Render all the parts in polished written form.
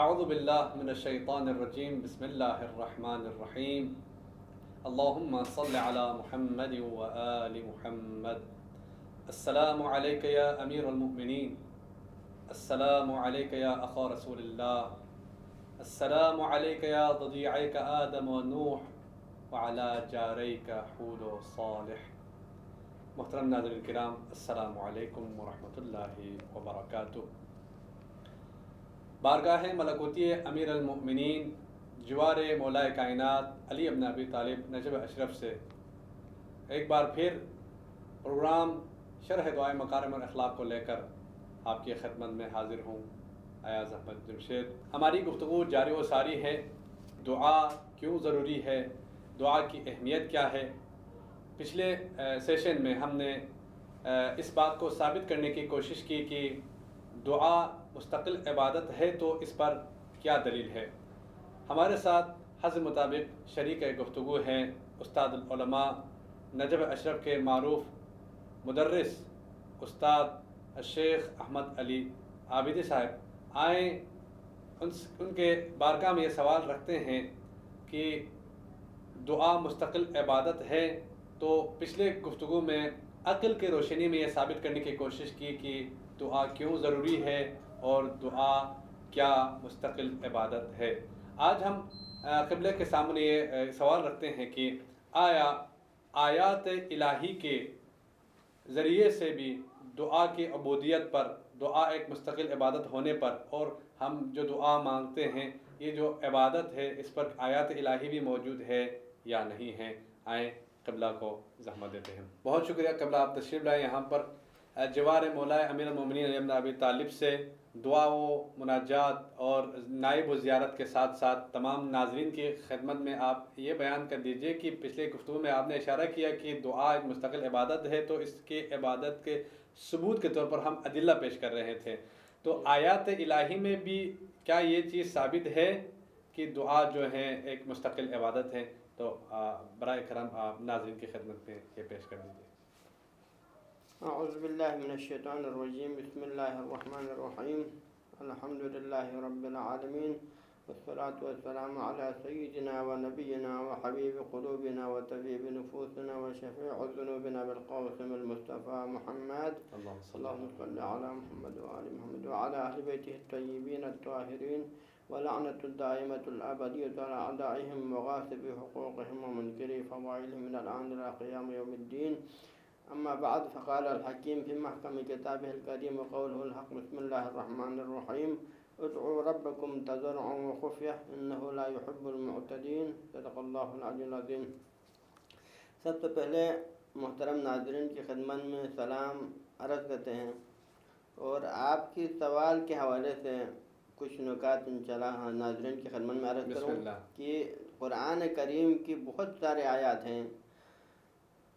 اعوذ باللہ من الشیطان الرجیم بسم اللہ الرحمن الرحیم اللہم صل علی محمد و آل محمد السلام علیک یا امیر المؤمنین السلام علیک یا اخا رسول اللہ السلام علیک یا ضدیعیک آدم و نوح وعلی جاریک حود و صالح۔ محترم ناظرین کرام، السلام علیکم ورحمۃ اللہ وبرکاتہ۔ بارگاہ ملکوتی امیر المؤمنین جوار مولائے کائنات علی ابن ابی طالب نجب اشرف سے ایک بار پھر پروگرام شرح دعائے مکارم الاخلاق کو لے کر آپ کی خدمت میں حاضر ہوں۔ ایاز احمد جمشید۔ ہماری گفتگو جاری و ساری ہے، دعا کیوں ضروری ہے، دعا کی اہمیت کیا ہے۔ پچھلے سیشن میں ہم نے اس بات کو ثابت کرنے کی کوشش کی کہ دعا مستقل عبادت ہے تو اس پر کیا دلیل ہے۔ ہمارے ساتھ حضرت مطابق شریک گفتگو ہیں استاد العلماء نجب اشرف کے معروف مدرس استاد الشیخ احمد علی عابدی صاحب۔ آئیں ان کے بارگاہ میں یہ سوال رکھتے ہیں کہ دعا مستقل عبادت ہے تو پچھلے گفتگو میں عقل کی روشنی میں یہ ثابت کرنے کی کوشش کی کہ دعا کیوں ضروری ہے اور دعا کیا مستقل عبادت ہے۔ آج ہم قبلے کے سامنے یہ سوال رکھتے ہیں کہ آیا آیات الہی کے ذریعے سے بھی دعا کی عبودیت پر، دعا ایک مستقل عبادت ہونے پر اور ہم جو دعا مانگتے ہیں یہ جو عبادت ہے اس پر آیات الہی بھی موجود ہے یا نہیں ہے۔ آئیں قبلہ کو زحمت دیتے ہیں۔ بہت شکریہ قبلہ، آپ تشریف لائیں یہاں پر جوار مولائے امیر المومنین علی ابن ابی طالب سے دعا و مناجات اور نائب و زیارت کے ساتھ ساتھ تمام ناظرین کی خدمت میں آپ یہ بیان کر دیجئے کہ پچھلے گفتگو میں آپ نے اشارہ کیا کہ دعا ایک مستقل عبادت ہے تو اس کے عبادت کے ثبوت کے طور پر ہم ادلہ پیش کر رہے تھے، تو آیات الہی میں بھی کیا یہ چیز ثابت ہے کہ دعا جو ہے ایک مستقل عبادت ہے؟ تو برائے کرم آپ ناظرین کی خدمت میں یہ پیش کر دیجئے۔ اعوذ باللہ من الشیطان الرجیم، بسم اللہ الرحمن الرحیم، الحمد للہ رب العالمین، والصلاة والسلام علی سیدنا و نبینا و حبیب قلوبنا و طبیب نفوسنا و شفیع ذنوبنا بالقاسم المصطفى محمد، اللہم صل علی محمد و آل محمد و علی اہل بیتہ الطیبین الطاہرین ولعنۃ الدائمۃ الابدیۃ علی اعدائہم وغاصب حقوقہم ومنکری فضائلہم من الآن الی قیام یوم الدین۔ اما بعد، فقال الحکیم فی محکم کتابہ الکریم وقولہ الحق، بسم اللہ الرحمن الرحیم، ادعوا ربکم تضرعا وخفیہ انہ لا يحب المعتدین، صدق اللہ العلی العظیم۔ سب سے پہلے محترم ناظرین کی خدمت میں سلام عرض کرتے ہیں اور آپ کی سوال کے حوالے سے کچھ نکات انشاءاللہ ناظرین کی خدمت میں عرض کروں کہ قرآن کریم کی بہت سارے آیات ہیں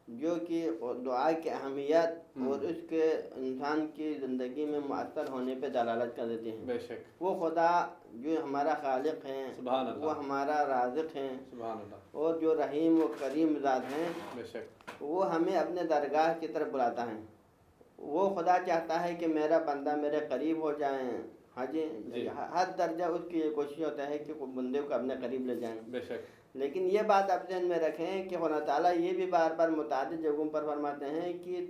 جو کہ دعا کی اہمیت اور اس کے انسان کی زندگی میں مؤثر ہونے پہ دلالت کر دیتے ہیں۔ بے شک وہ خدا جو ہمارا خالق ہیں، سبحان اللہ، وہ ہمارا رازق ہیں، سبحان اللہ، اور جو رحیم و کریم ذات ہیں، بے شک وہ ہمیں اپنے درگاہ کی طرف بلاتا ہے۔ وہ خدا چاہتا ہے کہ میرا بندہ میرے قریب ہو جائیں۔ ہاں جی، ہر درجہ اس کی یہ کوشش ہوتا ہے کہ بندے کو اپنے قریب لے جائیں۔ بے شک، لیکن یہ بات آپ ذہن میں رکھیں کہ خدا تعالیٰ یہ بھی بار بار متعدد جگہوں پر فرماتے ہیں کہ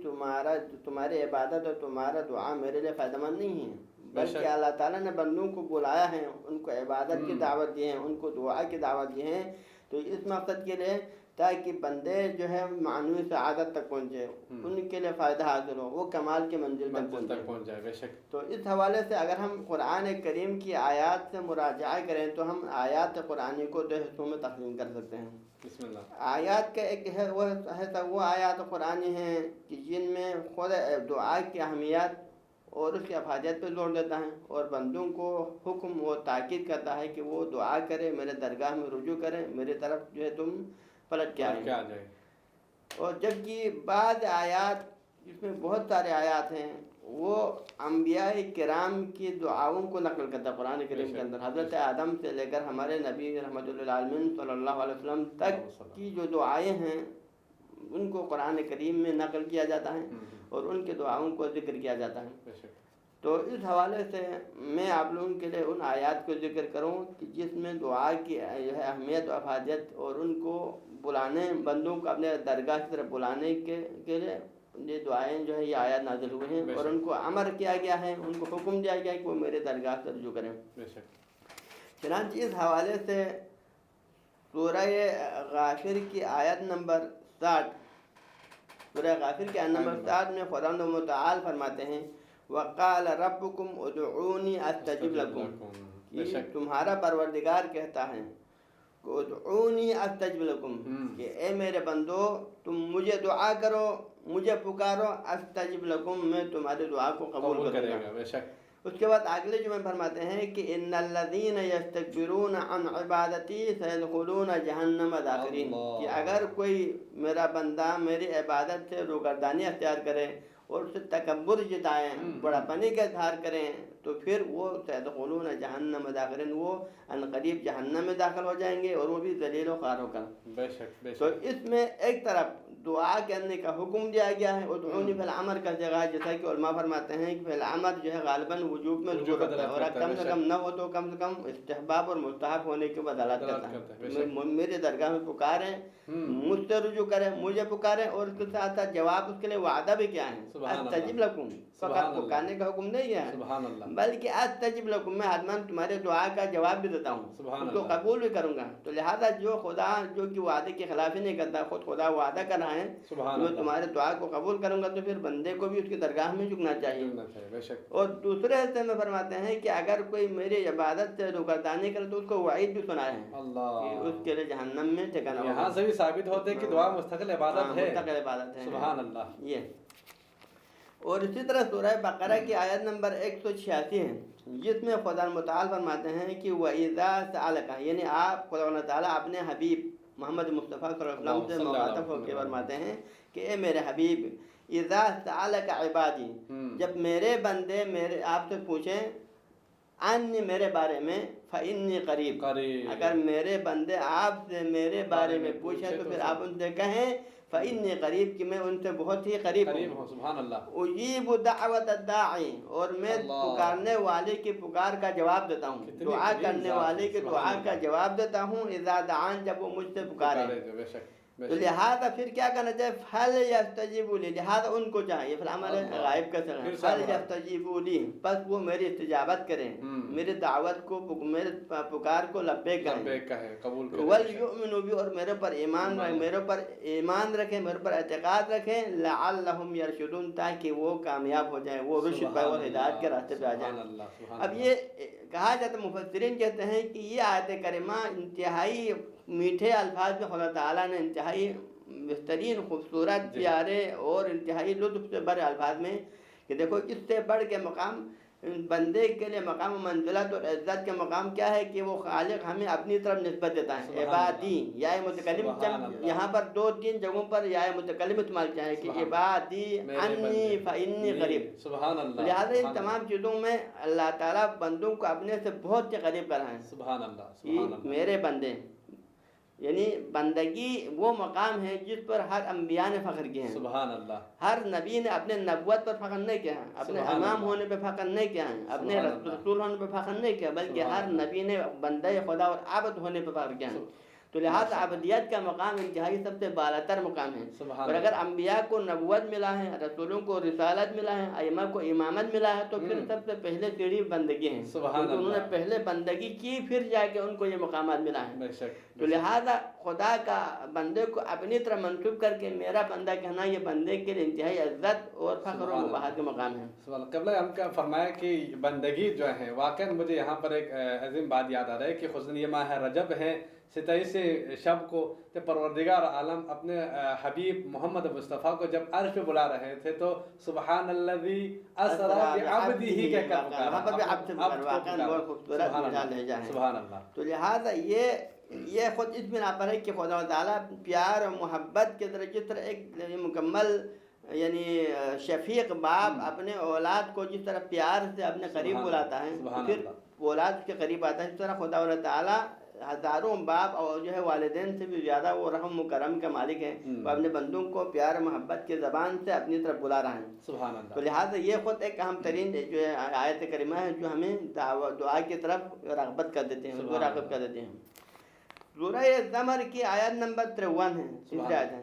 تمہاری عبادت اور تمہارا دعا میرے لیے فائدہ مند نہیں ہے، بلکہ اللہ تعالیٰ نے بندوں کو بلایا ہے، ان کو عبادت کی دعوت دی ہے، ان کو دعا کی دعوت دی ہے، تو اس مقصد کے لیے تاکہ بندے جو ہے معنوی سعادت تک پہنچے، ان کے لیے فائدہ حاصل ہو، وہ کمال کی منزل تک پہنچ جائے۔ بے شک، تو اس حوالے سے اگر ہم قرآن کریم کی آیات سے مراجعہ کریں تو ہم آیات قرآنی کو دو حصوں میں تقسیم کر سکتے ہیں۔ بسم اللہ۔ آیات کا ایک ہے وہ آیات قرآنی ہیں کہ جن میں خود دعا کی اہمیت اور اس کی افادیت پہ زور دیتا ہے اور بندوں کو حکم و تاکید کرتا ہے کہ وہ دعا کرے، میرے درگاہ میں رجوع کریں، میری طرف جو ہے تم پلٹ کے آئیں۔ اور جبکہ بعض آیات جس میں بہت سارے آیات ہیں وہ انبیاء کرام کی دعاؤں کو نقل کرتا ہے قرآن کریم کے اندر۔ حضرت آدم سے لے کر ہمارے نبی رحمۃ للعالمین صلی اللہ علیہ وسلم تک کی جو دعائیں ہیں ان کو قرآن کریم میں نقل کیا جاتا ہے اور ان کے دعاؤں کو ذکر کیا جاتا ہے۔ تو اس حوالے سے میں آپ لوگوں کے لیے ان آیات کو ذکر کروں کہ جس میں دعا کی جو ہے اہمیت و افادیت اور ان کو بلانے، بندوں کو اپنے درگاہ کی طرف بلانے کے لیے یہ دعائیں جو ہے یہ آیات نازل ہوئے ہیں، اور ان کو امر کیا گیا ہے، ان کو حکم دیا گیا ہے کہ وہ میرے درگاہ سے رجوع کریں۔ چنانچہ اس حوالے سے سورہ غافر کی آیت نمبر 60، سورہ غافر کی آیت نمبر 60 میں خدا متعال فرماتے ہیں وَقَالَ رَبُّكُمْ ادْعُونِي أَسْتَجِبْ لَكُمْ، یہ تمہارا پروردگار کہتا ہے کہ ادعونی استجب لکم، کہ اے میرے بندو تم مجھے دعا کرو، مجھے پکارو، استجب لکم، میں تمہاری دعا کو قبول کروں گا۔ اس کے بعد اگلے جمعے فرماتے ہیں کہ ان الذین یستکبرون عن عبادتی سیدخلون جہنم داخرین، کہ اگر کوئی میرا بندہ میری عبادت سے روگردانی اختیار کرے اور اس سے تکبر جتائیں، بڑا پنی کا اظہار کریں، تو پھر وہ سیدخلون جہنم داخرین، وہ عنقریب جہنم میں داخل ہو جائیں گے، اور وہ بھی ذلیل و خوار ہو کر۔ بے شک بے شک۔ تو اس میں ایک طرف دعا کرنے کا حکم دیا گیا ہے، ادعونی فی الامر کا جگہ، جیسا کہ علماء فرماتے ہیں کہ فی الامر جو ہے غالباً وجوب میں ضرورت ہے، اور کم سے کم نہ ہو تو کم سے کم استحباب اور مستحب ہونے کی دلالت کرتا ہے۔ میرے درگاہ میں پکاریں، مجھ سے رجوع کریں، مجھے پکاریں، اور اس کے ساتھ ساتھ جواب اس کے لیے وعدہ بھی کیا ہے، استجب لکم، فقط پکارنے کا حکم نہیں ہے بلکہ استجب لکم، میں حتماً تمہارے دعا کا جواب بھی دیتا ہوں، اس کو قبول بھی کروں گا۔ تو لہذا جو خدا جو کہ وعدے کی خلافی نہیں کرتا، خود خدا وعدہ کر رہا ہے میں تمہارے دعا کو قبول کروں گا، تو پھر بندے کو بھی اس کی درگاہ میں جھکنا چاہیے۔ اور دوسرے حصے میں فرماتے ہیں کہ اگر کوئی میری عبادت سے روگردانی کرے تو اس کو وعید بھی سنائے ہیں کہ اس کے لیے جہنم میں ٹھکانہ ہوگا۔ یہاں سے بھی ثابت ہوتا ہے کہ دعا مستقل عبادت ہے، مستقل عبادت ہے۔ سبحان اللہ۔ یہ اور اسی طرح سورہ بقرہ کی آیت نمبر 186 ہے، جس میں خدا متعال فرماتے ہیں کہ وَإِذَا سَأَلَكَ، یعنی آپ خدا تعالیٰ اپنے حبیب محمد مصطفیٰ صلی اللہ علیہ وسلم سے مخاطب ہو کے فرماتے ہیں کہ اے میرے حبیب، اذا سألک عبادی، جب میرے بندے میرے آپ سے پوچھیں انی، میرے بارے میں، فإنی قریب، اگر میرے بندے آپ سے میرے بارے میں پوچھیں تو پھر آپ ان سے کہیں فإنی قریب، کہ میں ان سے بہت ہی قریب ہوں۔ سبحان اللہ۔ اجیب دعوت الداعی، اور میں پکارنے والے کی پکار کا جواب دیتا ہوں، دعا کرنے والے کی دعا کا جواب دیتا ہوں، اذا دعان، جب وہ مجھ سے پکارے۔ تو لہذا پھر کیا کرنا چاہیے، فَلْيَسْتَجِيبُوا لِي، لہذا ان کو چاہیے، پھر ہمارے غائب کا سر ہے، فَلْيَسْتَجِيبُوا لِي، بس وہ میری استجابت کریں، میری دعوت کو، میرے پکار کو لبیک کریں، وَلْيُؤْمِنُوا بِي، اور میرے پر ایمان رکھیں، میرے پر اعتقاد رکھیں، لَعَلَّهُمْ يَرْشُدُونَ، تاکہ وہ کامیاب ہو جائیں، وہ رشد پائے اور ہدایت کے راستے پہ آ جائیں۔ اب یہ کہا جاتا ہے، مفسرین کہتے ہیں کہ یہ آیت کریمہ انتہائی میٹھے الفاظ میں خدا تعالیٰ نے انتہائی بہترین، خوبصورت، پیارے اور انتہائی لطف سے بڑے الفاظ میں، کہ دیکھو اس سے بڑھ کے مقام بندے کے لیے مقام و منزلت اور عزت کے مقام کیا ہے کہ وہ خالق ہمیں اپنی طرف نسبت دیتا ہے۔ عبادی، یا متکلم، یہاں پر 2-3 جگہوں پر یا متکلم استعمال کیا ہے کہ عبادی انی فإنی قریب۔ لہٰذا ان تمام چیزوں میں اللہ تعالیٰ بندوں کو اپنے سے بہت سے قریب کر رہے ہیں۔ سبحان اللہ۔ میرے بندے، یعنی بندگی وہ مقام ہے جس پر ہر انبیاء نے فخر کیا ہے۔ سبحان اللہ۔ ہر نبی نے اپنے نبوت پر فخر نہیں کیا ہے، اپنے امام ہونے پہ فخر نہیں کیا ہے، اپنے رسول ہونے پہ فخر نہیں کیا، بلکہ ہر نبی نے بندہ خدا اور عبد ہونے پہ فخر کیا ہے۔ تو لہٰذا عبدیت کا مقام انتہائی سب سے بالاتر مقام ہے، اور اگر انبیاء کو نبوت ملا ہے، رسولوں کو رسالت ملا ہے، ائمہ کو امامت ملا ہے، تو پھر سب سے پہلے سیڑھی بندگی ہے، کیونکہ انہوں نے پہلے بندگی کی، پھر جا کے ان کو یہ مقامات ملا ہے۔ تو لہٰذا خدا کا بندے کو اپنی طرح منسوب کر کے میرا بندہ کہنا، یہ بندے کے لیے انتہائی عزت اور فخر و مباحت کا مقام ہے۔ قبل ہم کا فرمایا کہ بندگی جو ہے، واقعا مجھے یہاں پر ایک عظیم بات یاد آ رہا ہے کہ خصوصاً یہ ماہ رجب ہے، 27 شب کو پروردگار عالم اپنے حبیب محمد مصطفیٰ کو جب عرش پہ بلا رہے تھے تو سبحان الذی اسری بعبدہ کہہ کر پکارا، وہاں پر بھی عبد سے پکارا، واقعا بہت خوبصورت مثال ہے جہاں۔ سبحان اللہ۔ تو لہٰذا یہ خود اس بنا پر ہے کہ خدا تعالیٰ پیار اور محبت کے طرح، جس طرح ایک مکمل یعنی شفیق باپ اپنے اولاد کو جس طرح پیار سے اپنے قریب بلاتا ہے، پھر اولاد کے قریب آتا ہے، اس طرح خدا تعالیٰ ہزاروں باپ اور جو ہے والدین سے بھی زیادہ وہ رحم و کرم کا مالک ہیں، وہ اپنے بندوں کو پیار محبت کے زبان سے اپنی طرف بلا رہا ہے. سبحان اللہ. تو لہٰذا یہ خود ایک اہم ترین جو ہے آیت کریمہ ہے جو ہمیں دعا کی طرف رغبت کر دیتے ہیں، اس کو راغب کر دیتے ہیں. سورہ زمر کی آیت نمبر 53 ہے، تیسری آیت ہے،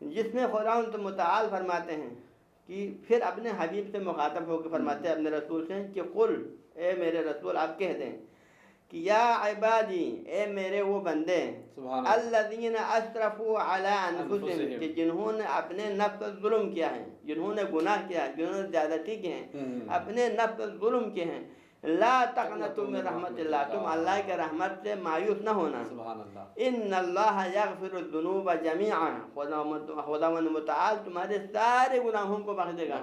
جس میں خداوند متعال فرماتے ہیں کہ پھر اپنے حبیب سے مخاطب ہو کے فرماتے ہیں اپنے رسول سے کہ قل، اے میرے رسول آپ کہہ دیں کہ یا عبادی، اے میرے وہ بندے، الذین اسرفوا علی انفسہم، کہ جنہوں نے اپنے نفس پر ظلم کیا ہے، جنہوں نے گناہ کیا ہے، جنہوں نے زیادتی کی ہیں، اپنے نفس پر ظلم کیے ہیں، لا تقنطوا من رحمت اللہ، تم اللہ کے رحمت سے مایوس نہ ہونا. سبحان اللہ. ان اللہ یغفر الذنوب جميعا، خداوند متعال تمہارے سارے گناہوں کو بخش دے گا.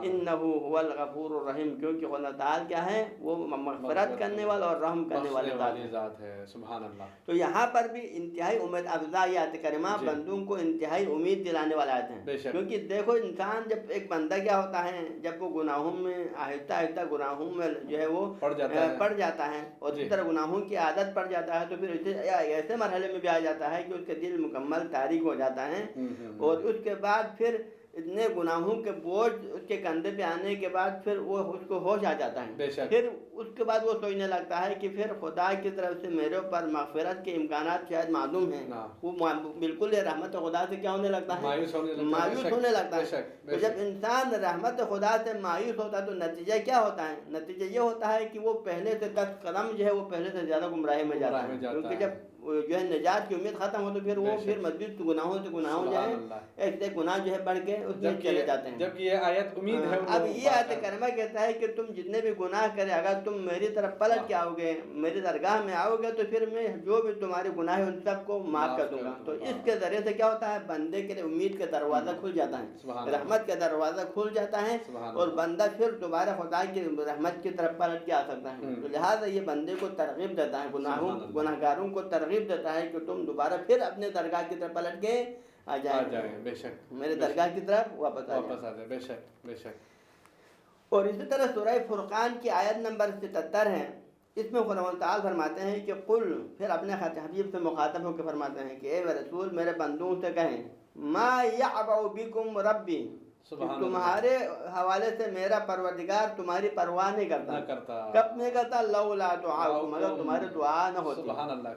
انہ هو الغفور الرحیم، کیونکہ خدا تعالی کیا ہے، وہ مغفرت کرنے والا اور رحم کرنے والی ذات ہے. سبحان اللہ. تو یہاں پر بھی انتہائی امید افزا آیت کریمہ بندوں کو انتہائی امید دلانے والا آیت ہیں. کیونکہ دیکھو انسان جب ایک بندہ کیا ہوتا ہے، جب وہ گناہوں میں آہستہ آہستہ گناہوں میں جو ہے وہ پڑ جاتا ہے اور اس طرح گناہوں کی عادت پڑ جاتا ہے، تو پھر ایسے مرحلے میں بھی آ جاتا ہے کہ اس کا دل مکمل تاریک ہو جاتا ہے، اور اس کے بعد پھر اتنے گناہوں کے بوجھ اس کے کندھے پہ آنے کے بعد پھر وہ اس کو ہوش آ جاتا ہے. پھر اس کے بعد وہ سوچنے لگتا ہے کہ پھر خدا کی طرف سے میرے اوپر مغفرت کے امکانات شاید معدوم ہیں. وہ بالکل رحمت خدا سے کیا ہونے لگتا ہے، مایوس ہونے لگتا ہے. تو جب انسان رحمت خدا سے مایوس ہوتا ہے تو نتیجہ کیا ہوتا ہے؟ نتیجہ یہ ہوتا ہے کہ وہ پہلے سے 10 قدم جو ہے وہ پہلے سے زیادہ گمراہی میں جاتا ہے. کیونکہ جب جو ہے نجات کی امید ختم ہو تو پھر وہ پھر مزید گناہوں جو ہے ایک گناہ جو ہے بڑھ کے اس میں چلے جاتے ہیں. جبکہ یہ آیت امید ہے. اب یہ آیت کریمہ کہتا ہے کہ تم جتنے بھی گناہ کرے، اگر تم میری طرف پلٹ کے آؤ گے، میری درگاہ میں آؤ گے، تو پھر میں جو بھی تمہارے گناہ ہیں ان سب کو معاف کر دوں گا. تو اس کے ذریعے سے کیا ہوتا ہے، بندے کے لیے امید کا دروازہ کھل جاتا ہے، رحمت کا دروازہ کھل جاتا ہے، اور بندہ پھر دوبارہ خدا کی رحمت کی طرف پلٹ کے آ سکتا ہے. تو لہٰذا یہ بندے کو ترغیب دیتا ہے، گناہ گاروں کو ترغیب دیتا ہے کہ تم دوبارہ پھر اپنے درگاہ کی طرف پلٹ کے آ جائیں. بے شک میرے درگاہ کی طرف واپس آ جائیں. بے شک بے شک. اور اسی طرح سورہ فرقان کی آیت نمبر 77 ہے، اس میں خدا تعالی فرماتے ہیں کہ قل، پھر اپنے حبیب سے مخاطب ہو کے فرماتے ہیں کہ اے رسول میرے بندوں سے کہیں، ما یعبأ بکم ربی، تمہارے حوالے سے میرا پروردگار تمہاری پرواہ نہیں کرتا. کب نہیں کرتا؟ لولا دعاؤکم، اگر تمہاری دعا نہ ہوتی،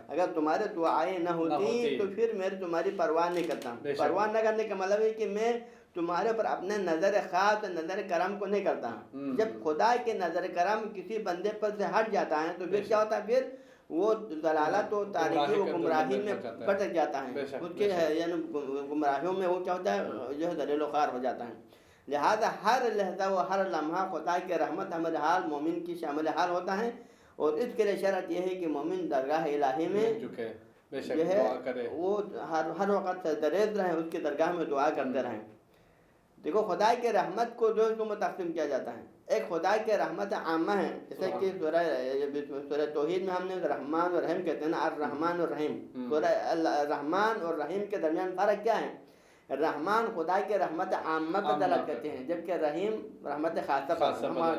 اگر تمہارے دعائیں نہ ہوتی تو پھر میں تمہاری پرواہ نہیں کرتا. پرواہ نہ کرنے کا مطلب ہے کہ میں تمہارے پر اپنے نظر خاص نظر کرم کو نہیں کرتا. جب خدا کے نظر کرم کسی بندے پر سے ہٹ جاتا ہے تو پھر کیا ہوتا ہے، پھر وہ ضلالت و تاریکی و گمراہی میں بھٹک جاتا ہے، اس کے یعنی گمراہیوں میں وہ کیا ہوتا ہے، جو ہے ذلیل و خوار ہو جاتا ہے. لہذا ہر لحظہ و ہر لمحہ خدا کے رحمت عمل حال مومن کی شامل حال ہوتا ہے، اور اس کے لیے شرط یہ ہے کہ مومن درگاہ الہی میں جو ہے وہ ہر وقت سرریز رہیں، اس کی درگاہ میں دعا کرتے رہیں. دیکھو خدا کے رحمت کو دو حصوں میں تقسیم کیا جاتا ہے. ایک خدا کے رحمت عامہ ہے، جیسے کہ سورہ توحید میں ہم نے رحمان اور رحیم کہتے ہیں نا، الرحمن اور رحیم. سورہ رحمان اور رحیم کے درمیان فرق کیا ہے؟ رحمان خدا کے رحمت عامہ کو دلالت کرتے ہیں، جبکہ رحیم رحمت خاصہ.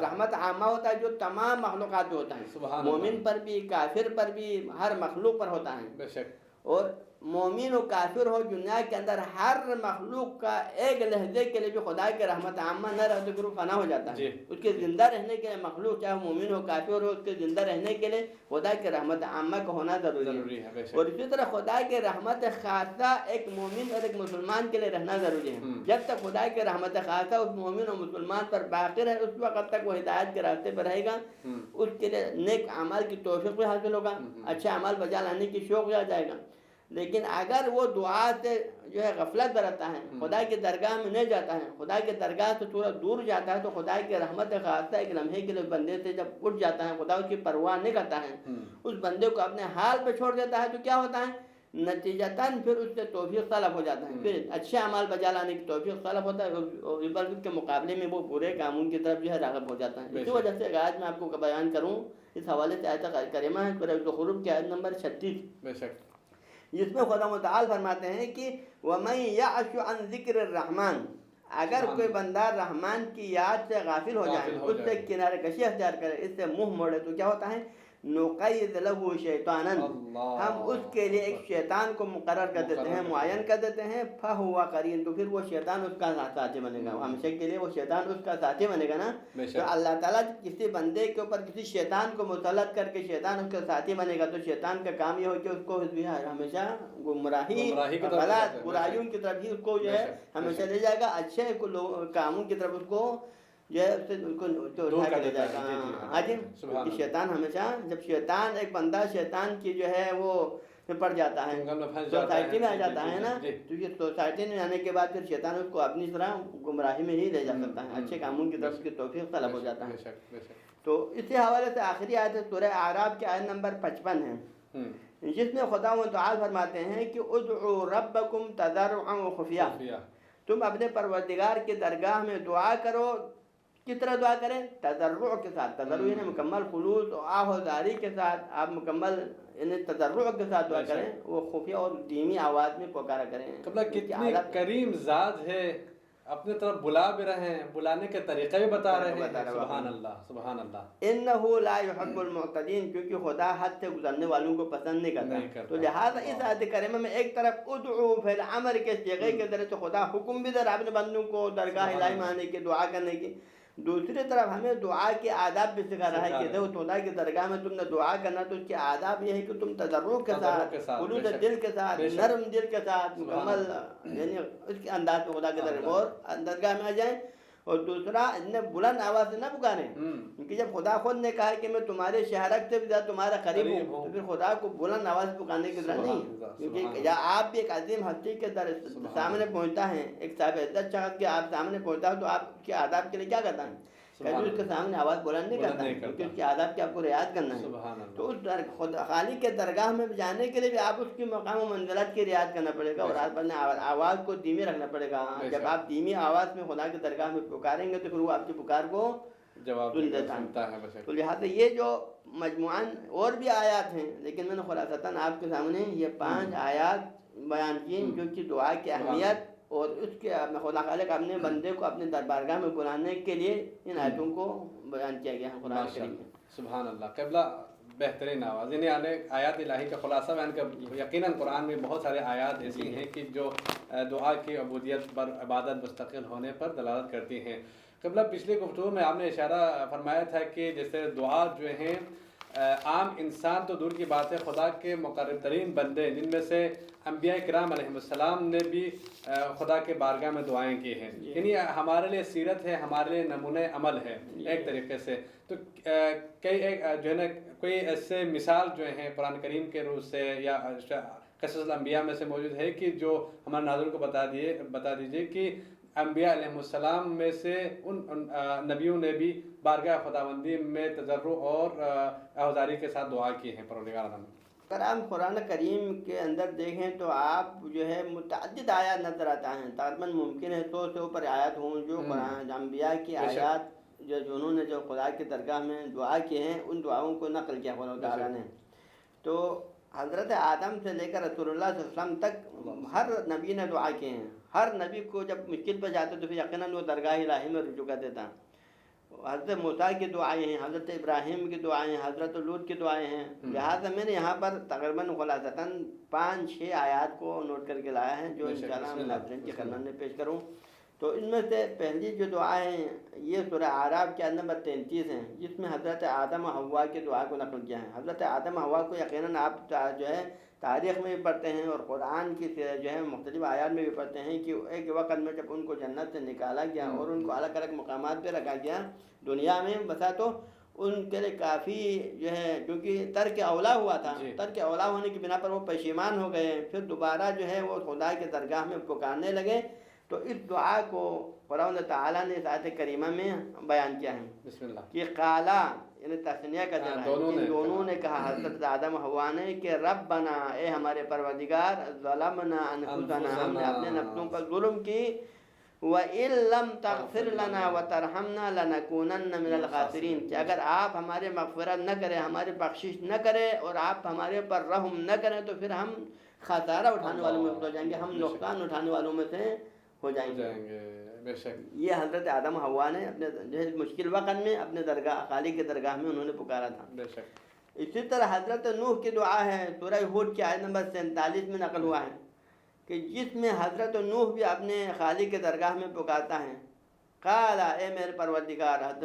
رحمت عامہ ہوتا ہے جو تمام مخلوقات پہ ہوتا ہے، مومن پر بھی، کافر پر بھی، ہر مخلوق پر ہوتا ہے. اور مومن و کافر ہو، دنیا کے اندر ہر مخلوق کا ایک لحظے کے لیے جو خدا کے رحمت عامہ نہ رہے تو فنا ہو جاتا ہے. اس کے زندہ رہنے کے لیے مخلوق چاہے مومن ہو کافر ہو، اس کے زندہ رہنے کے لیے خدا کے رحمت عامہ کا ہونا ضروری ہے. اور اسی طرح خدا کے رحمت خاصہ ایک مومن اور ایک مسلمان کے لیے رہنا ضروری ہے. جب تک خدا کے رحمت خاصہ اس مومن اور مسلمان پر باقی رہے، اس وقت تک وہ ہدایت کے راستے پر رہے گا، اس کے لیے نیک اعمال کی توفیق بھی حاصل ہوگا، اچھے اعمال بجا لانے کی شوق بھی آ جائے گا. لیکن اگر وہ دعا سے جو ہے غفلت برتتا ہے، خدا کی درگاہ میں نہیں جاتا ہے، خدا کی درگاہ سے تھوڑا دور جاتا ہے، تو خدا کی رحمت خاصہ ایک لمحے کے لیے بندے سے جب اٹھ جاتا ہے، خدا اس کی پرواہ نہیں کرتا ہے، اس بندے کو اپنے حال پہ چھوڑ دیتا ہے، تو کیا ہوتا ہے، نتیجتاً پھر اس سے توفیق طلب ہو جاتا ہے، پھر اچھے اعمال بجا لانے کی توفیق طلب ہوتا ہے، اور عبادت کے مقابلے میں وہ برے کاموں کی طرف جو ہے راغب ہو جاتا ہے. اسی وجہ سے آج میں آپ کو بیان کروں اس حوالے سے آیت کریمہ ہے سورہ زخرف کی آیت نمبر 36، جس میں خدا متعال فرماتے ہیں کہ وَمَن يَعْشُ عَن ذِكْرِ الرَّحْمَنِ، اگر کوئی بندہ رحمان کی یاد سے غافل ہو جائے، اس سے کنارے کشی اختیار کرے، اس سے منہ موڑے، تو کیا ہوتا ہے، نقید لہو شیطانا، ہم اس کے لیے ایک شیطان کو مقرر کر دیتے ہیں، معین کر دیتے ہیں، فہو قرین، تو پھر وہ شیطان اس کا ساتھی بنے گا، ہمیشہ کے لیے وہ شیطان اس کا ساتھی بنے گا نا۔ تو اللہ تعالیٰ کسی بندے کے اوپر کسی شیطان کو مسلط کر کے شیطان اس کا ساتھی بنے گا، تو شیطان کا کام یہ ہو کہ اس کو ہمیشہ گمراہی غلط برائیوں کی طرف ہی اس کو جو ہے ہمیشہ لے جائے گا، اچھے کاموں کی طرف اس کو جو ہے اس کو اٹھا کے لے جائے گا۔ ہاں جی، کیونکہ شیطان ہمیشہ، جب شیطان ایک بندہ شیطان کی جو ہے وہ پڑ جاتا ہے، سوسائٹی میں آ جاتا ہے نا، تو یہ سوسائٹی میں آنے کے بعد پھر شیطان اس کو اپنی طرح گمراہی میں ہی لے جا سکتا ہے، اچھے کاموں کی طرف اس کی توفیق طلب ہو جاتا ہے۔ تو اسی حوالے سے آخری آیت سورہ اعراف کی آیت نمبر 55 ہے، جس میں خدا و تعالی فرماتے ہیں کہ ادعوا ربکم تضرعا وخفیہ، تم اپنے پروردگار کے درگاہ میں دعا کرو، کس طرح دعا کریں؟ تضرع کے ساتھ، تضرع یعنی مکمل خلوص و آہوازاری کے ساتھ، آپ مکمل یعنی تضرع کے ساتھ دعا کریں، وہ خفیہ اور دھیمی آواز میں پکارا کریں۔ کتنی کریم ذات ہے، اپنے طرف بلا بھی رہے ہیں، بلانے کے طریقے بھی بتا رہے ہیں، سبحان اللہ سبحان اللہ۔ انہ لا يحب المعتدین، کیونکہ خدا حد سے گزرنے والوں کو پسند نہیں کرتا، تو لہٰذا اس آیت کریمہ میں ایک طرف ادعو فعل امر کے صیغے کے ذریعے سے خدا حکم بھی دے رہا اپنے بندوں کو درگاہ الہی میں آنے کی، دعا کرنے کی، دوسری طرف ہمیں دعا کے آداب بھی سکھا رہا ہے کہ دیکھو خدا کی درگاہ میں تم نے دعا کرنا تو اس کے آداب یہ ہے کہ تم تضرع کے ساتھ، خلوص دل کے ساتھ، نرم دل کے ساتھ، مکمل یعنی اس کے انداز میں خدا کے درگاہ میں آ جائیں، اور دوسرا اتنے بلند آواز سے نہ پکاریں، کیونکہ جب خدا خود نے کہا کہ میں تمہارے شہرک سے بھی زیادہ تمہارا قریب ہوں، تو پھر خدا کو بلند آواز سے پکارنے کی ضرورت نہیں، کیونکہ یا آپ بھی ایک عظیم ہستی کے سامنے پہنچتا ہے، ایک صاحب عزت شخص کے آپ سامنے پہنچتا ہے، تو آپ کے آداب کے لیے کیا کرتا ہے؟ کبھی اس کے سامنے آواز بلند نہیں کرتا ہے، کیونکہ اس کی آداب کی آپ کو رعایت کرنا ہے۔ تو اس خالق کے درگاہ میں جانے کے لیے بھی آپ اس کی مقام و منزلت کی رعایت کرنا پڑے گا، اور آواز کو دھیمی رکھنا پڑے گا۔ جب آپ دھیمی آواز میں خدا کے درگاہ میں پکاریں گے تو پھر وہ آپ کی پکار کو سن دیتا ہے۔ تو لہٰذا یہ جو مجموعاً اور بھی آیات ہیں، لیکن میں نے خلاصتاً آپ کے سامنے یہ 5 آیات بیان کی جو کہ دعا کی اہمیت اور اس کے خدا خالق اپنے بندے کو اپنے دربارگاہ میں بلانے کے لیے ان آیتوں کو بیان کیا گیا ہے قرآن کریم میں۔ سبحان اللہ، قبلہ بہترین آواز، یعنی آیات الہی کا خلاصہ بیان کر، یقیناً قرآن میں بہت سارے آیات ایسی ہیں کہ جو دعا کی عبودیت پر، عبادت مستقل ہونے پر دلالت کرتی ہیں۔ قبلہ پچھلی گفتگو میں آپ نے اشارہ فرمایا تھا کہ جیسے دعا جو ہیں عام انسان تو دور کی بات ہے، خدا کے مقرب ترین بندے جن میں سے انبیاء کرام علیہ السلام نے بھی خدا کے بارگاہ میں دعائیں کی ہیں، یعنی ہمارے لیے سیرت ہے، ہمارے لیے نمونہ عمل ہے ایک طریقے سے۔ تو کئی ایک جو ہے نا کوئی ایسے مثال جو ہیں قرآن کریم کے روح سے یا قصص الانبیاء میں سے موجود ہے کہ جو ہمارے ناظرین کو بتا دیجئے کہ انبیاء علیہ السلام میں سے ان نبیوں نے بھی بارگاہ خداوندی میں تضرع اور آہوازاری کے ساتھ دعا کی ہیں پروردگار عالم۔ اگر آپ قرآن کریم کے اندر دیکھیں تو آپ جو ہے متعدد آیات نظر آتا ہیں، تقریباً ممکن ہے 100 سے اوپر آیات ہوں جو قرآن انبیاء کی آیات جو انہوں نے جو خدا کی درگاہ میں دعا کی ہیں، ان دعاؤں کو نقل کیا خدا تعالیٰ نے۔ تو حضرت آدم سے لے کر رسول اللہ صلی اللہ علیہ وسلم تک ہر نبی نے دعا کی ہیں، ہر نبی کو جب مشکل پہ جاتے تو پھر یقیناً وہ درگاہ الہی میں رجوع کر دیتا۔ حضرت موسیٰ کی دعائیں ہیں، حضرت ابراہیم کی دعائیں ہیں، حضرت لوط کی دعائیں ہیں، لہٰذا میں نے یہاں پر تقریباً خلاصتاً 5-6 آیات کو نوٹ کر کے لایا ہے جو انشاءاللہ ہم ناظرین کی خدمت میں پیش کروں۔ تو ان میں سے پہلی جو دعائیں ہیں یہ سورہ اعراف کے آیت نمبر 33 ہیں، جس میں حضرت آدم و حوا کی دعا کو نقل کیا ہے۔ حضرت آدم و حوا کو یقیناً آپ جو ہے تاریخ میں بھی پڑھتے ہیں اور قرآن کی جو ہے مختلف آیات میں بھی پڑھتے ہیں کہ ایک وقت میں جب ان کو جنت سے نکالا گیا اور ان کو الگ الگ مقامات پہ رکھا گیا دنیا میں بسا، تو ان کے لیے کافی جو ہے کیونکہ ترک اولا ہوا تھا، ترک اولا ہونے کی بنا پر وہ پشیمان ہو گئے، پھر دوبارہ جو ہے وہ خدا کے درگاہ میں پکارنے لگے۔ تو اس دعا کو قرآن تعالیٰ نے اس آیت کریمہ میں بیان کیا ہے بسم اللہ کہ قالا یعنی تثنیہ کا جمع ہے، دونوں نے کہا حضرت آدم حوا نے کہ ربنا اے ہمارے پروردگار، ظلمنا انفسنا ہم نے اپنے نفسوں پر ظلم کی، وَإِن لَّمْ تَغْفِرْ لَنَا وَتَرْحَمْنَا لَنَكُونَنَّ مِنَ الْخَاسِرِينَ کہ اگر آپ ہمارے مغفرت نہ کریں، ہماری بخشش نہ کریں اور آپ ہمارے پر رحم نہ کریں تو پھر ہم خسارہ اٹھانے والوں میں ہو جائیں گے، ہم نقصان اٹھانے والوں میں سے ہو جائیں گے۔ بے شک یہ حضرت آدم حوا نے اپنے جو ہے مشکل وقت میں اپنے درگاہ خالق کے درگاہ میں انہوں نے پکارا تھا۔ بے شک اسی طرح حضرت نوح کی دعا ہے، سورہ ہود کی آیت نمبر 47 میں نقل ہوا ہے کہ جس میں حضرت نوح بھی اپنے خالق کے درگاہ میں پکارتا ہے، قال اے میرے پروردگار، حضرت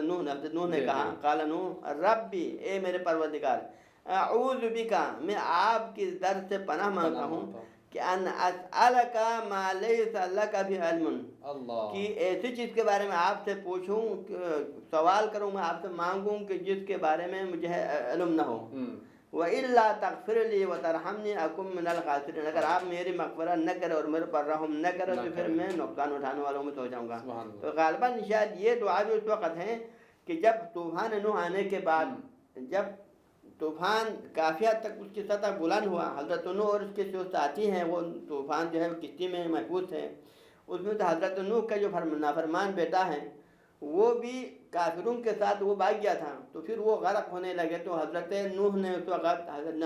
نوح نے کہا، قال نوح ربی اے میرے پروردگار، اعوذ بکا میں آپ کی در سے پناہ مانگتا ہوں کہ ان اسألک ما لیس لک بعلم، کہ ایسی چیز کے بارے میں آپ سے پوچھوں، سوال کروں، میں آپ سے مانگوں کہ جس کے بارے میں مجھے علم نہ ہو، وَإِلَّا تَغْفِرْ لِي وَتَرْحَمْنِي أَكُن مِّنَ الْخَاسِرِينَ، اگر آپ میری مغفرت نہ کرے اور میرے پر رحم نہ کرے تو پھر میں نقصان اٹھانے والوں میں تو ہو جاؤں گا۔ تو غالباً شاید یہ دعا بھی اس وقت ہے کہ جب طوفان نوح آنے کے بعد، جب طوفان کافی حد تک اس کی سطح بلند ہوا، حضرت نوح اور اس کے جو ساتھی ہیں وہ طوفان جو ہے کشتی میں محفوظ تھے، اس میں تو حضرت نوح کا جو نافرمان بیٹا ہے وہ بھی کافروں کے ساتھ وہ بھاگ گیا تھا، تو پھر وہ غرق ہونے لگے، تو حضرت نوح نے اس وقت حضرت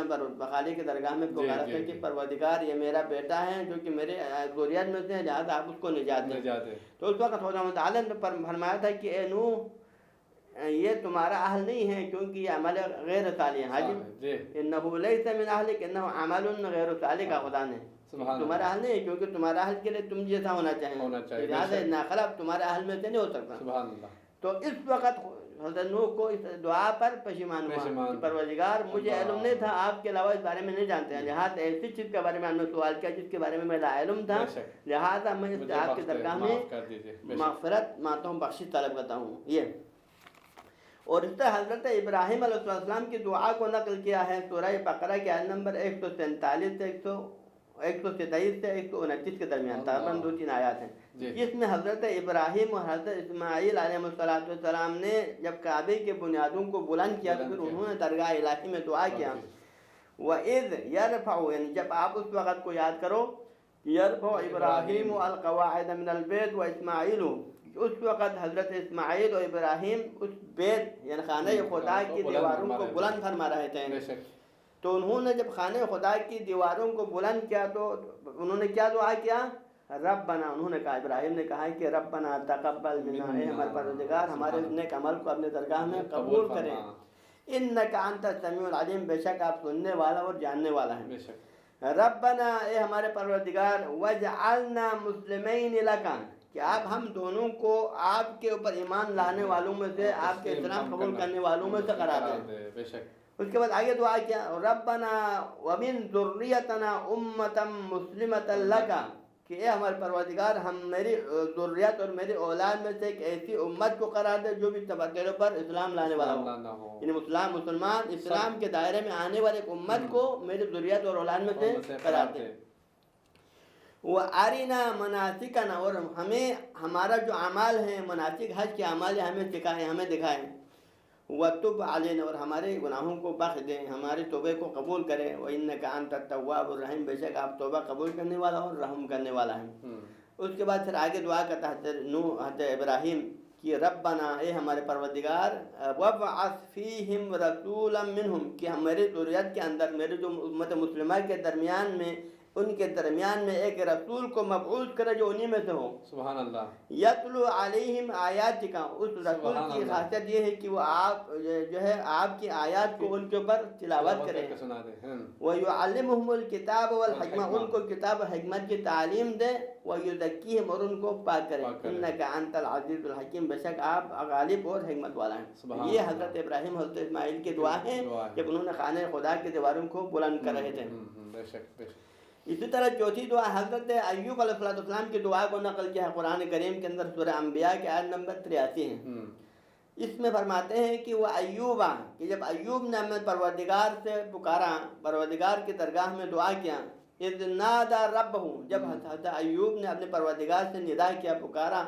خالق کے درگاہ میں پکارا تھا کہ پروردگار یہ میرا بیٹا ہے جو کہ میرے ذریت میں سے، لہٰذا آپ اس کو نجات دیں۔ تو اس وقت خدا متعالی نے فرمایا تھا کہ اے نوح یہ تمہارا اہل نہیں ہے کیونکہ یہ عمل غیر صالح ہے، انہ لیس من اہلک انہ عمل غیر صالح کا خدا نے تمہارا اہل نہیں ہے کیونکہ تمہارا اہل کے لیے تم جیسا ہونا چاہیے، لہٰذا ناخلف تمہارا اہل میں سے نہیں ہو سکتا۔ تو اس وقت حضرت نوح کو اس دعا پر پشیمان ہوا کہ پروردگار مجھے علم نہیں تھا، آپ کے علاوہ اس بارے میں نہیں جانتے ہیں، لہٰذا ایسی چیز کے بارے میں ہم نے سوال کیا جس کے بارے میں میرا علم تھا، لہٰذا میں اس آپ کے درگاہ میں مغفرت مانگتا ہوں، بخشش طلب کرتا ہوں۔ یہ اور اس طرح حضرت ابراہیم علیہ السلام کی دعا کو نقل کیا ہے سورہ بقرہ کے آیت نمبر 147 سے 127 سے 129 کے درمیان، تقریباً 2-3 آیات ہیں، جس میں حضرت ابراہیم اور حضرت اسماعیل علیہ السلام نے جب کعبے کے بنیادوں کو بلند کیا تو پھر انہوں نے درگاہ الہی میں دعا کیا، وَإِذْ يَرْفَعُ، یعنی جب آپ اس وقت کو یاد کرو، يَرْفَعُ إِبْرَاهِيمُ الْقَوَاعِدَ مِنَ الْبَيْتِ وَإِسْمَاعِيلُ، اس وقت حضرت اسماعیل اور ابراہیم اس بیت یعنی خانہ خدا کی دیواروں کو بلند فرما رہے تھے، تو انہوں نے جب خانہ خدا کی دیواروں کو بلند کیا تو انہوں نے کیا دعا کیا؟ ربنا، انہوں نے کہا، ابراہیم نے کہا کہ ربنا تقبل منا، اے ہمارے پروردگار ہمارے نیک عمل کو اپنے درگاہ میں قبول کریں، انک انت السمیع العلیم، بے شک آپ سننے والا اور جاننے والا ہیں، ربنا اے ہمارے پروردگار، وجعلنا مسلمین لک، کہ آپ ہم دونوں کو آپ کے اوپر ایمان لانے والوں میں سے، آپ کے اسلام قبول کرنے والوں میں سے قرار دیں۔ اس کے بعد آگے دعا کیا، ربنا ومن ذریتنا امتا مسلمتا لک، کہ اے ہمارے پروردگار ہم میری ذریت اور میری اولاد میں سے ایک ایسی امت کو قرار دے جو بھی تیرے پر اسلام لانے والا ہو، یعنی مسلمان اسلام کے دائرے میں آنے والے ایک امت کو میری ذریت اور اولاد میں سے قرار دے۔ وَأَرِنَا مَنَاسِكَنَا، اور ہمیں ہمارا جو اعمال ہیں، مناسک حج کے اعمال ہمیں سکھائیں، ہمیں دکھائیں، وَتُبْ عَلَيْنَا، اور ہمارے گناہوں کو بخش دیں، ہمارے توبے کو قبول کریں، وَإِنَّكَ أَنْتَ التَّوَّابُ الرَّحِيمُ، بے شک آپ توبہ قبول کرنے والا اور رحم کرنے والا ہیں۔ اس کے بعد پھر آگے دعا کرتا ہے حضرت ابراہیم کہ ربنا اے ہمارے پروردگار، وَابْعَثْ فِيهِمْ رَسُولًا مِّنْهُمْ، کہ ہماری ذریت کے اندر، میرے جو امت مسلمہ کے درمیان میں، ان کے درمیان میں ایک رسول کو مبعوث کرے جو انہی میں سے ہو، سبحان اللہ، یتلو علیہم آیاتک، اس رسول کی خاصیت یہ ہے کہ وہ آپ جو ہے آپ کی آیات کو ان کے اوپر تلاوت کریں، ویعلمہم الکتاب والحکمہ، ان کو کتاب و حکمت کی تعلیم دے، ویزکیہم، اور ان کو پاک کریں، انک انت العزیز الحکیم، بے شک آپ غالب اور حکمت والا ہیں۔ یہ حضرت ابراہیم حضرت اسماعیل کی دعا ہے جب انہوں نے خانہ خدا کے دیواروں کو بلند کر رہے تھے۔ اسی طرح چوتھی دعا حضرت ایوب علیہ السلام کی دعا کو نقل کیا ہے قرآن کریم کے اندر، سورہ انبیاء کے آیت نمبر 83 ہے۔ اس میں فرماتے ہیں کہ وہ ایوبا، کہ جب ایوب نے اپنے پروردگار سے پکارا، پروردگار کی درگاہ میں دعا کیا، اذ نادى ربہ، جب حضرت ایوب نے اپنے پروردگار سے ندا کیا، پکارا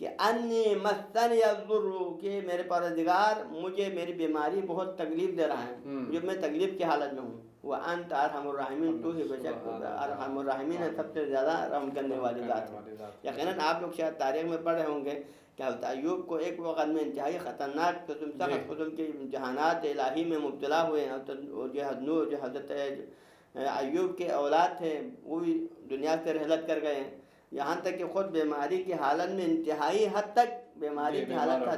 کہ انی مسنی الضر، کہ میرے پروردگار مجھے میری بیماری بہت تکلیف دے رہا ہے، جب میں تکلیف کی حالت میں ہوں، وانت ارحم الراحمین، تو ہی بے شک ارحم الراحمین ہے، سب سے زیادہ رحم کرنے والی ذات ہے۔ یقیناً آپ لوگ شاید تاریخ میں پڑھ رہے ہوں گے کہ حضرت ایوب کو ایک وقت میں انتہائی خطرناک قسم سخت قسم کے امتحانات الہی میں مبتلا ہوئے ہیں، جو حضرت ایوب کے اولاد تھے وہ بھی دنیا سے رحلت کر گئے، یہاں تک کہ خود بیماری کی حالت میں انتہائی حد تک بیماری کی حالت تھا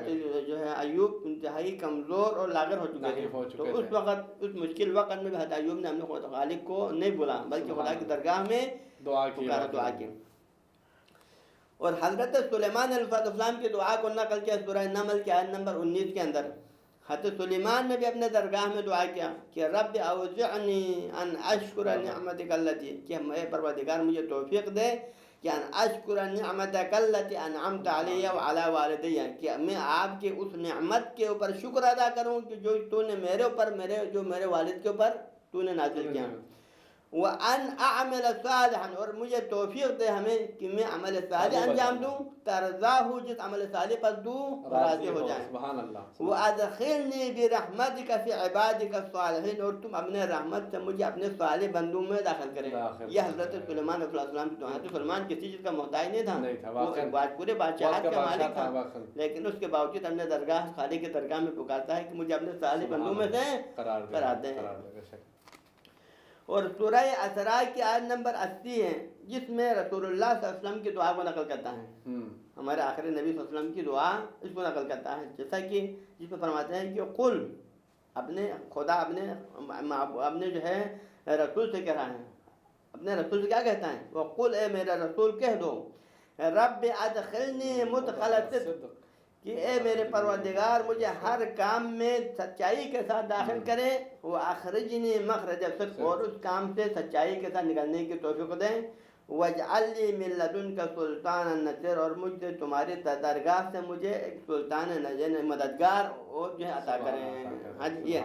جو ہے ایوب انتہائی کمزور اور لاغر ہو چکے تھے. تو اس وقت اس مشکل وقت میں بھی حضرت ایوب نے اپنے خدا خالق کو نہیں بولا بلکہ خدا کی درگاہ میں دعا کی. اور حضرت سلیمان علیہ السلام کی دعا کو نقل کیا سورہ نمل کی آیت نمبر 19 کے اندر. حضرت سلیمان نے بھی اپنے درگاہ میں دعا کیا کہ رب اوزعنی ان اشکر نعمتک التی، کہ میرے پروردگار مجھے توفیق دے کہ ان اشکر نعمتک التی انعمت علی وعلی والدی، کہ میں آپ کے اس نعمت کے اوپر شکر ادا کروں کہ جو تو نے میرے اوپر میرے والد کے اوپر تو نے نازل کیا. وَأَنْ أَعْمِلَ صَالِحًا، اور مجھے توفیق دے ہمیں کہ میں عمل صالح انجام دوں ترضاہ، جس عمل صالح پر تو راضی ہو جائے. سبحان اللہ. وَأَدْخِلْنِي بِرَحْمَتِكَ فِي عِبَادِكَ الصَّالِحِينَ، اور تم اپنے رحمت سے مجھے اپنے صالح بندوں میں داخل کریں. یہ حضرت سلیمان علیہ السلام کی دعا ہے. تو سلیمان کسی چیز کا محتاج نہیں تھا، وہ پورے بادشاہت کا مالک تھا، لیکن اس کے باوجود اپنے درگاہ خالق کی درگاہ میں پکارتا ہے کہ مجھے اپنے صالح بندوں میں سے قرار دیں. اور سورہ اسراء کی آیت نمبر 80 ہے جس میں رسول اللہ صلی اللہ علیہ وسلم کی دعا کو نقل کرتا ہے. ہمارے آخری نبی صلی اللہ علیہ وسلم کی دعا اس کو نقل کرتا ہے، جیسا کہ جس میں فرماتے ہیں کہ قل، اپنے خدا اپنے جو ہے رسول سے کہہ رہا ہے، اپنے رسول سے کیا کہتا ہے؟ وقل، اے میرا رسول کہہ دو رب ادخلنی مدخل صدق، کہ اے میرے پروردگار مجھے ہر کام میں سچائی کے ساتھ داخل کرے، وَأَخْرِجْنِي مَخْرَجَ صِدْقٍ، اور اس کام سے سچائی کے ساتھ نکلنے کی توفیق دیں، وَاجْعَلْ لِي مِن لَدُنْكَ سُلْطَانًا نَصِيرًا، اور مجھ سے تمہاری درگاہ سے مجھے ایک سلطان مددگار اور جو ہے عطا کریں. یہ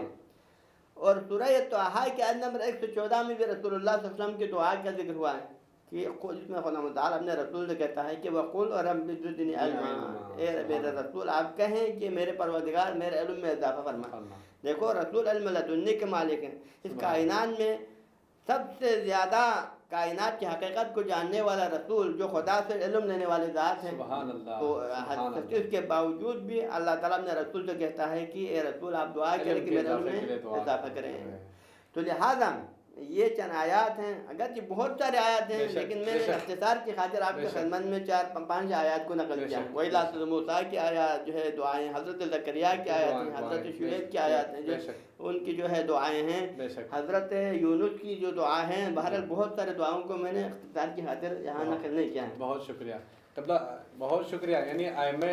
اور سورہ طٰہٰ کے آیت نمبر 114 میں بھی رسول اللہ صلی اللہ علیہ وسلم کی دعا کا ذکر ہوا ہے کہ جس میں خدا متعال اپنے رسول سے کہتا ہے کہ وَقُلْ رَبِّ زِدْنِي عِلْمًا، اے میرے رسول آپ کہیں کہ میرے پروردگار میرے علم میں اضافہ فرما. دیکھو رسول علم لدنی کے مالک ہیں. اس کائنات میں سب سے زیادہ کائنات کی حقیقت کو جاننے والا رسول جو خدا سے علم لینے والے ذات ہیں. تو اس کے باوجود بھی اللہ تعالیٰ نے رسول سے کہتا ہے کہ اے رسول آپ دعا کریں کہ میرے علم میں اضافہ کریں. تو لہٰذا یہ چند آیات ہیں، اگرچہ بہت سارے آیات ہیں لیکن میں نے اختصار کی خاطر آپ کے خدمت میں 4-5 آیات کو نقل کیا. وہی حضرت موسیٰ کی آیات جو ہے دعائیں، حضرت زکریا کی آیات ہیں، حضرت شعیب کی آیات ہیں جو ان کی جو ہے دعائیں ہیں، حضرت یونس کی جو دعا ہیں. بہرحال بہت سارے دعاؤں کو میں نے اختصار کی خاطر یہاں نقل نہیں کیا ہے. بہت شکریہ قبلہ، بہت شکریہ. یعنی ائمہ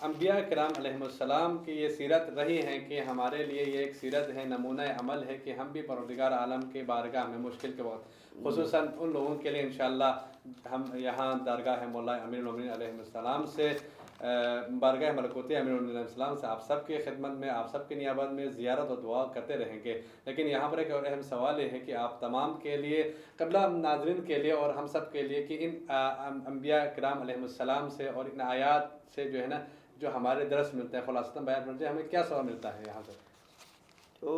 انبیاء کرام علیہم السلام کی یہ سیرت رہی ہے کہ ہمارے لیے یہ ایک سیرت ہے، نمونہ عمل ہے کہ ہم بھی پروردگار عالم کے بارگاہ میں مشکل کے وقت، خصوصاً ان لوگوں کے لیے انشاءاللہ ہم یہاں درگاہ مولا امیر المومنین علیہ السلام سے، بارگاہ ملکوتی امیر المومنین علیہ السلام سے آپ سب کی خدمت میں، آپ سب کی نیابت میں زیارت و دعا کرتے رہیں گے. لیکن یہاں پر ایک اور اہم سوال یہ ہے کہ آپ تمام کے لیے، قبلہ ناظرین کے لیے اور ہم سب کے لیے، کہ ان انبیاء کرام علیہ السلام سے اور ان آیات سے جو ہے نا جو ہمارے درس ملتے ہیں، خلاصتاً بیان ملتے ہیں، ہمیں کیا سوال ملتا ہے یہاں سے؟ تو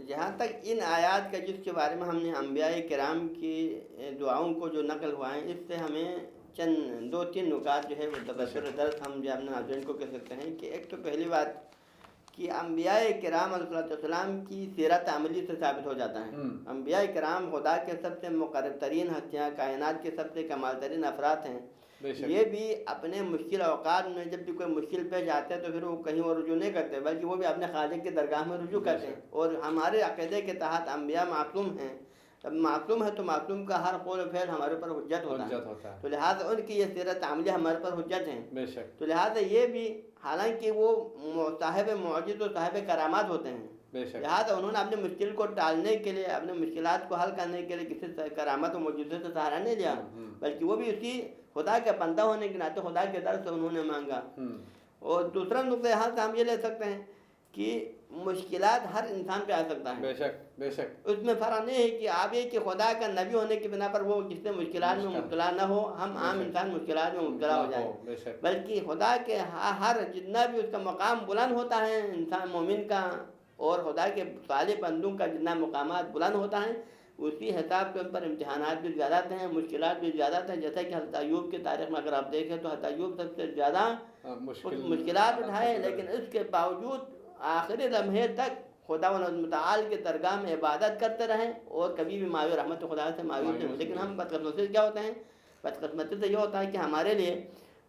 جہاں تک ان آیات کا جس کے بارے میں ہم نے انبیاء کرام کی دعاؤں کو جو نقل ہوا ہے، اس سے ہمیں چند 2-3 نکات جو ہے وہ تبصرہ درس ہم جو اپنے ناظرین کو کہہ سکتے ہیں. کہ ایک تو پہلی بات کہ انبیاء کرام علیہ السلام کی سیرت عملی سے ثابت ہو جاتا ہے. انبیاء کرام خدا کے سب سے مقرب ترین ہستیاں، کائنات کے سب سے کمال ترین افراد ہیں. یہ بھی اپنے مشکل اوقات میں جب بھی کوئی مشکل پیش آتے ہیں تو پھر وہ کہیں اور رجوع نہیں کرتے بلکہ وہ بھی اپنے خالق کی درگاہ میں رجوع کرتے ہیں. اور ہمارے عقیدے کے تحت انبیاء معصوم ہیں. اب معصوم ہے تو معصوم کا ہر قول و فعل ہمارے اوپر حجت ہوتا ہے. تو لہٰذا ان کی یہ سیرت عملی ہمارے پر حجت ہیں. تو لہٰذا یہ بھی، حالانکہ وہ صاحب معجز و صاحب کرامات ہوتے ہیں، لہٰذا انہوں نے اپنے مشکل کو ٹالنے کے لیے، اپنے مشکلات کو حل کرنے کے لیے کسی کرامت و معجزے سے سہارا نہیں لیا، بلکہ وہ بھی اسی خدا کے بندہ ہونے کے ناطے خدا کے در سے انہوں نے مانگا. اور دوسرا نقطہ یہاں سے ہم یہ لے سکتے ہیں کہ مشکلات ہر انسان پہ آ سکتا ہے. بے شک اس میں فرق نہیں ہے کہ آپ یہ کہ خدا کا نبی ہونے کی بنا پر وہ جس سے مشکلات میں مبتلا نہ ہو، ہم عام انسان مشکلات میں مبتلا ہو جائیں، بلکہ خدا کے ہر جتنا بھی اس کا مقام بلند ہوتا ہے انسان مومن کا، اور خدا کے صالح بندوں کا جتنا مقامات بلند ہوتا ہے، اسی حساب سے ان پر امتحانات بھی زیادہ ہیں، مشکلات بھی زیادہ ہیں. جیسا کہ حضرت ایوب کی تاریخ میں اگر آپ دیکھیں تو حضرت ایوب سب سے زیادہ مشکلات اٹھائے، لیکن اس کے باوجود آخری لمحے تک خدا متعال کے درگاہ میں عبادت کرتے رہیں اور کبھی بھی مایوس، رحمت خدا سے مایوس نہیں ہوئے. لیکن ہم بدقسمتی سے کیا ہوتے ہیں، بدقسمتی سے یہ ہوتا ہے کہ ہمارے لیے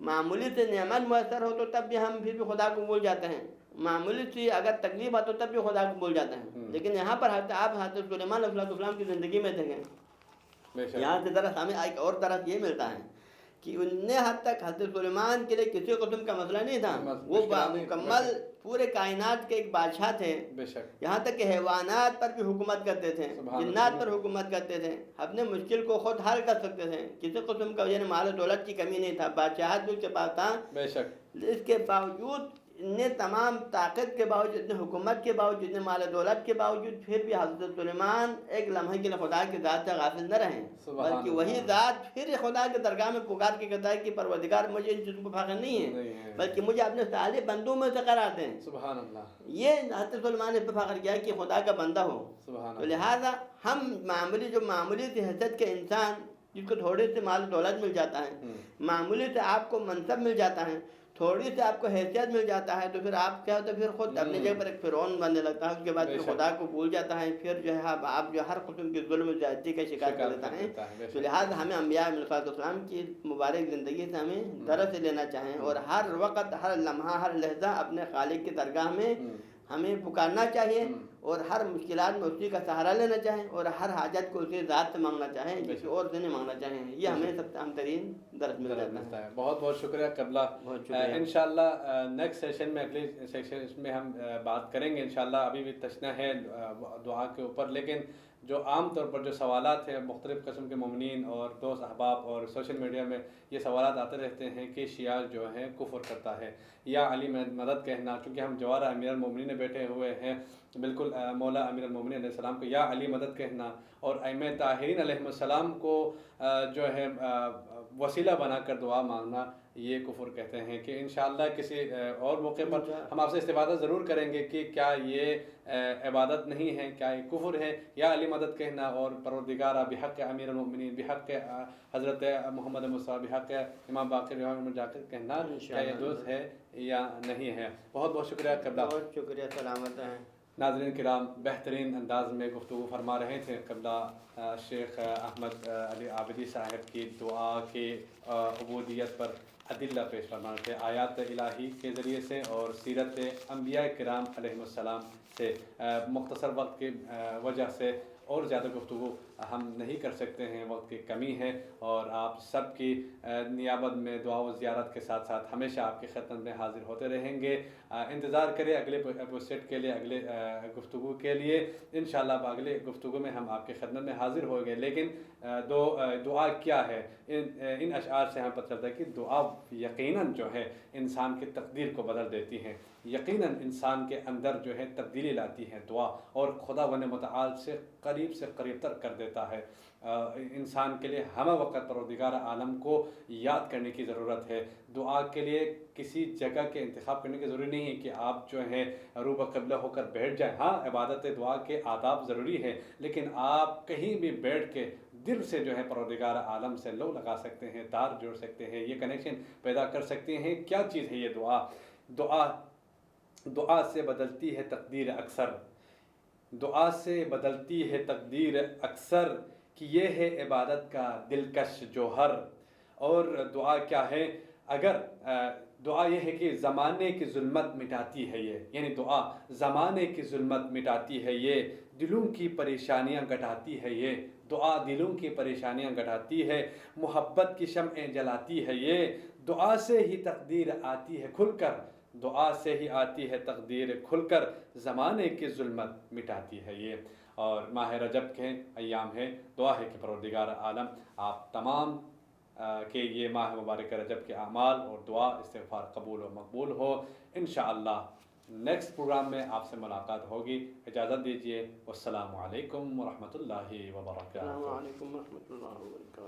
معمولی سے نعمت میسر ہو تو تب بھی ہم پھر بھی خدا کو بھول جاتے ہیں، معمولی سی اگر تکلیف آ تو تب بھی خدا کو بھول جاتے ہیں۔ لیکن یہاں پر آپ حضرت سلیمان علیہ السلام کی زندگی میں دیکھیں، یہاں سے درس ہمیں ایک اور درس یہ ملتا ہے کہ اتنے حد تک حضرت سلیمان کے لیے کسی قسم کا مسئلہ نہیں تھا، وہ مکمل پورے کائنات کے ایک بادشاہ تھے، یہاں تک کہ حیوانات پر بھی حکومت کرتے تھے، جنات پر حکومت کرتے تھے، اپنے مشکل کو خود حل کر سکتے تھے، کسی قسم کا یعنی مال و دولت کی کمی نہیں تھا، بادشاہت بھی اس کے پاس تھا۔ اس کے باوجود اتنے تمام طاقت کے باوجود، اتنے حکومت کے باوجود، اتنے مال و دولت کے باوجود، پھر بھی حضرت سلیمان ایک لمحے کے لیے خدا کی ذات سے غافل نہ رہیں، بلکہ وہی ذات پھر خدا کے درگاہ میں پکار کے کہتا ہے کہ پروردگار مجھے ان چیزوں کو فخر نہیں ہے، بلکہ مجھے اپنے صالح بندوں میں سے قرار دیں۔ سبحان اللہ، یہ حضرت سلیمان نے فخر کیا کہ خدا کا بندہ ہو۔ تو لہٰذا ہم معمولی سی حیثیت کے انسان جس کو تھوڑے سے مال و دولت مل جاتا ہے، معمولی سے آپ کو منصب مل جاتا ہے، تھوڑی سے آپ کو حیثیت مل جاتا ہے، تو پھر آپ کیا ہوتا ہے، پھر خود اپنی جگہ پر ایک فرعون بننے لگتا ہے، اس کے بعد پھر خدا کو بھول جاتا ہے، پھر جو ہے آپ جو ہر قسم کی ظلم و زیادتی کا شکار کر دیتا ہے۔ تو لہٰذا ہمیں انبیاء علیہ السلام کی مبارک زندگی سے ہمیں درس لینا چاہیں، اور ہر وقت، ہر لمحہ، ہر لحظہ اپنے خالق کی درگاہ میں ہمیں پکارنا چاہیے، اور ہر مشکلات میں اسی کا سہارا لینا چاہیں، اور ہر حاجت کو اسی ذات سے مانگنا چاہیں، کسی اور سے نہیں مانگنا چاہیں۔ یہ ہمیں سب سے اہم ترین درس مل جاتا ہے۔ بہت بہت شکریہ قبلہ، انشاءاللہ نیکسٹ سیشن میں، اگلے سیشن میں ہم بات کریں گے انشاءاللہ۔ ابھی بھی تشنا ہے دعا کے اوپر، لیکن جو عام طور پر جو سوالات ہیں مختلف قسم کے مومنین اور دوست احباب اور سوشل میڈیا میں یہ سوالات آتے رہتے ہیں کہ شیعہ جو ہے کفر کرتا ہے یا علی مدد کہنا، چونکہ ہم جوارہ امیر المومنین میں بیٹھے ہوئے ہیں، بالکل مولا امیر المومنین علیہ السلام کو یا علی مدد کہنا اور ائمہ طاہرین علیہ السلام کو جو ہے وسیلہ بنا کر دعا مانگنا، یہ کفر کہتے ہیں۔ کہ انشاءاللہ کسی اور موقع پر ہم آپ سے استفادہ ضرور کریں گے کہ کیا یہ عبادت نہیں ہے، کیا یہ کفر ہے، یا علی مدد کہنا اور پروردگارہ بحق امیر المؤمنین، بحق حضرت محمد مصطفیٰ، بحق امام باقر امام جاکر کہنا، کیا یہ درست ہے یا نہیں ہے۔ بہت بہت شکریہ قبلہ، بہت شکریہ، سلامت ہیں۔ ناظرین کرام، بہترین انداز میں گفتگو فرما رہے تھے قبلہ شیخ احمد علی عابدی صاحب کی دعا کے عبودیت پر ادلہ پیش فرما رہے تھے، آیات الہی کے ذریعے سے اور سیرت انبیاء کرام علیہ السلام سے۔ مختصر وقت کی وجہ سے اور زیادہ گفتگو ہم نہیں کر سکتے ہیں، وقت کی کمی ہے، اور آپ سب کی نیابت میں دعا و زیارت کے ساتھ ساتھ ہمیشہ آپ کی خدمت میں حاضر ہوتے رہیں گے۔ انتظار کریں اگلے ایپیسوڈ کے لیے، اگلے گفتگو کے لیے۔ انشاءاللہ اگلے گفتگو میں ہم آپ کی خدمت میں حاضر ہوں گے۔ لیکن دعا کیا ہے، ان اشعار سے ہمیں پتہ چلتا ہے کہ دعا یقیناً جو ہے انسان کی تقدیر کو بدل دیتی ہے، یقیناً انسان کے اندر جو ہے تبدیلی لاتی ہے دعا، اور خدا متعال سے قریب تر کر دیتا ہے۔ انسان کے لیے ہمہ وقت پروردگار عالم کو یاد کرنے کی ضرورت ہے۔ دعا کے لیے کسی جگہ کے انتخاب کرنے کی ضروری نہیں ہے کہ آپ جو ہے روبہ قبلہ ہو کر بیٹھ جائیں۔ ہاں، عبادت دعا کے آداب ضروری ہے، لیکن آپ کہیں بھی بیٹھ کے دل سے جو ہے پروردگار عالم سے لو لگا سکتے ہیں، تار جوڑ سکتے ہیں، یہ کنیکشن پیدا کر سکتے ہیں۔ کیا چیز ہے یہ دعا سے بدلتی ہے تقدیر اکثر، دعا سے بدلتی ہے تقدیر اکثر، کہ یہ ہے عبادت کا دلکش جوہر۔ اور دعا کیا ہے؟ اگر دعا یہ ہے کہ زمانے کی ظلمت مٹاتی ہے یہ، یعنی دعا زمانے کی ظلمت مٹاتی ہے یہ، دلوں کی پریشانیاں گھٹاتی ہے یہ، دعا دلوں کی پریشانیاں گھٹاتی ہے، محبت کی شمعیں جلاتی ہے یہ، دعا سے ہی تقدیر آتی ہے کھل کر، دعا سے ہی آتی ہے تقدیر کھل کر، زمانے کی ظلمت مٹاتی ہے یہ۔ اور ماہ رجب کے ایام ہے، دعا ہے کہ پروردگار عالم آپ تمام کہ یہ ماہ مبارک رجب کے اعمال اور دعا استغفار قبول و مقبول ہو۔ انشاءاللہ نیکسٹ پروگرام میں آپ سے ملاقات ہوگی۔ اجازت دیجیے، والسلام علیکم ورحمۃ اللہ وبرکاتہ۔ السلام علیکم ورحمۃ اللہ وبرکاتہ۔